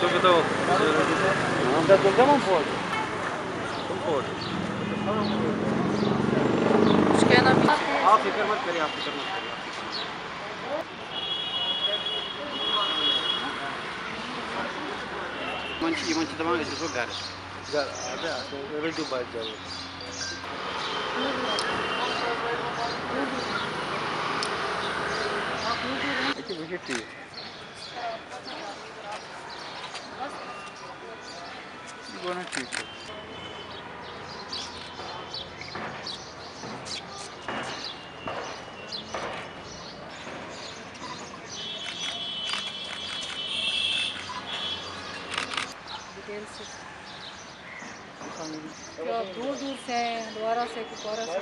तो बताओ कुछ कहना भी आप फिक्र मत करिए, आप फिक्र मत करिए। यमन दपान अस गो घर रटू बच जाओ। ठीक ठीक है। डिटेल से तो आप दूर दूर से हैं, हंदवारा से, कुपवारा से?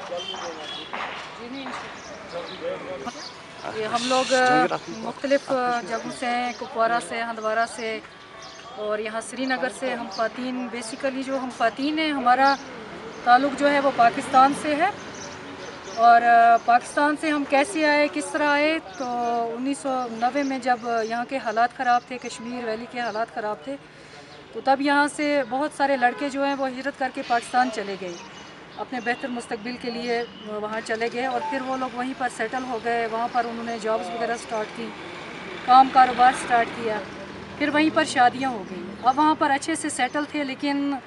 जी नहीं, ये हम लोग मुख्तलिफ जगहों से हैं, कुपवारा से, हंदवारा से और यहाँ श्रीनगर से। हम ख़वातीन बेसिकली जो हम ख़वातीन हैं, हमारा ताल्लुक़ जो है वो पाकिस्तान से है। और पाकिस्तान से हम कैसे आए, किस तरह आए, तो 1990 में जब यहाँ के हालात ख़राब थे, कश्मीर वैली के हालात ख़राब थे, तो तब यहाँ से बहुत सारे लड़के जो हैं वो हिजरत करके पाकिस्तान चले गए, अपने बेहतर मुस्तकबिल के लिए वहाँ चले गए। और फिर वो लोग वहीं पर सेटल हो गए, वहाँ पर उन्होंने जॉब्स वगैरह स्टार्ट की, काम कारोबार स्टार्ट किया, फिर वहीं पर शादियाँ हो गई। अब वहाँ पर अच्छे से सेटल थे, लेकिन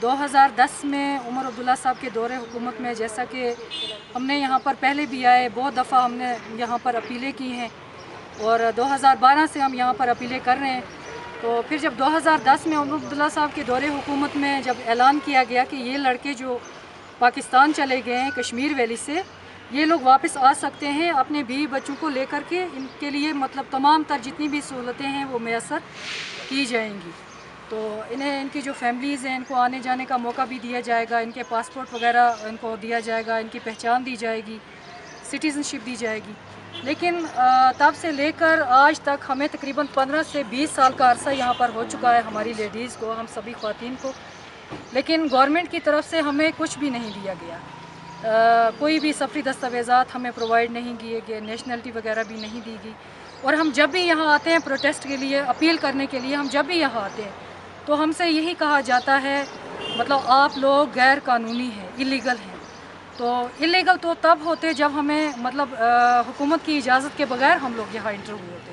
2010 में उमर अब्दुल्ला साहब के दौरे हुकूमत में, जैसा कि हमने यहाँ पर पहले भी आए, बहुत दफ़ा हमने यहाँ पर अपीलें की हैं और 2012 से हम यहाँ पर अपीलें कर रहे हैं। तो फिर जब 2010 में उमर अब्दुल्ला साहब के दौरे हुकूमत में जब ऐलान किया गया कि ये लड़के जो पाकिस्तान चले गए हैं कश्मीर वैली से, ये लोग वापस आ सकते हैं अपने बीवी बच्चों को लेकर के, इनके लिए मतलब तमाम तर जितनी भी सहूलतें हैं वो मैसर की जाएंगी। तो इन्हें, इनकी जो फैमिलीज़ हैं, इनको आने जाने का मौका भी दिया जाएगा, इनके पासपोर्ट वगैरह इनको दिया जाएगा, इनकी पहचान दी जाएगी, सिटीज़नशिप दी जाएगी। लेकिन तब से लेकर आज तक हमें तकरीबन 15 से 20 साल का अरसा यहाँ पर हो चुका है, हमारी लेडीज़ को, हम सभी ख़वातीन को, लेकिन गवर्नमेंट की तरफ से हमें कुछ भी नहीं दिया गया। कोई भी सफरी दस्तावेज़ात हमें प्रोवाइड नहीं किए गए, नेशनलिटी वगैरह भी नहीं दी गई। और हम जब भी यहाँ आते हैं प्रोटेस्ट के लिए, अपील करने के लिए, हम जब भी यहाँ आते हैं तो हमसे यही कहा जाता है, मतलब आप लोग गैर कानूनी हैं, इलीगल हैं। तो इलीगल तो तब होते जब हमें मतलब हुकूमत की इजाज़त के बगैर हम लोग यहाँ इंटर हुए होते।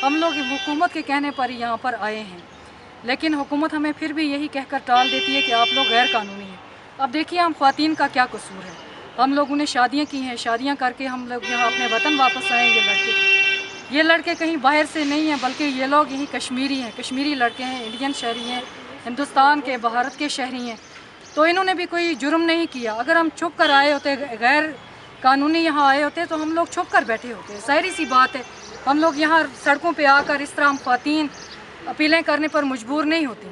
हम लोग हुकूमत के कहने पर ही यहाँ पर आए हैं, लेकिन हुकूमत हमें फिर भी यही कहकर टाल देती है कि आप लोग गैर कानूनी हैं। अब देखिए हम ख़वातीन का क्या कसूर है, हम लोगों ने शादियाँ की हैं, शादियाँ करके हम लोग यहाँ अपने वतन वापस आए। ये लड़के कहीं बाहर से नहीं हैं, बल्कि ये लोग यहीं कश्मीरी हैं, कश्मीरी लड़के हैं, इंडियन शहरी हैं, हिंदुस्तान के, भारत के शहरी हैं। तो इन्होंने भी कोई जुर्म नहीं किया। अगर हम छुप कर आए होते, गैर कानूनी यहाँ आए होते, तो हम लोग छुप कर बैठे होते। जाहिर सी बात है, हम लोग यहाँ सड़कों पे आकर इस तरह हम ख़वातीन अपीलें करने पर मजबूर नहीं होती,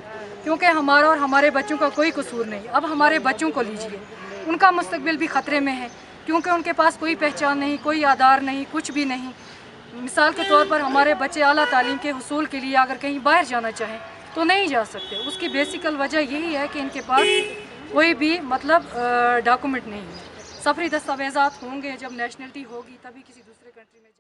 क्योंकि हमारा और हमारे बच्चों का कोई कसूर नहीं। अब हमारे बच्चों को लीजिए, उनका मुस्तकबिल भी ख़तरे में है, क्योंकि उनके पास कोई पहचान नहीं, कोई आधार नहीं, कुछ भी नहीं। मिसाल के तौर पर हमारे बच्चे आला तालीम के हुसूल के लिए अगर कहीं बाहर जाना चाहें तो नहीं जा सकते। उसकी बेसिकल वजह यही है कि इनके पास कोई भी मतलब डॉक्यूमेंट नहीं है। सफरी दस्तावेज़ात होंगे, जब नेशनलिटी होगी तभी किसी दूसरे कंट्री में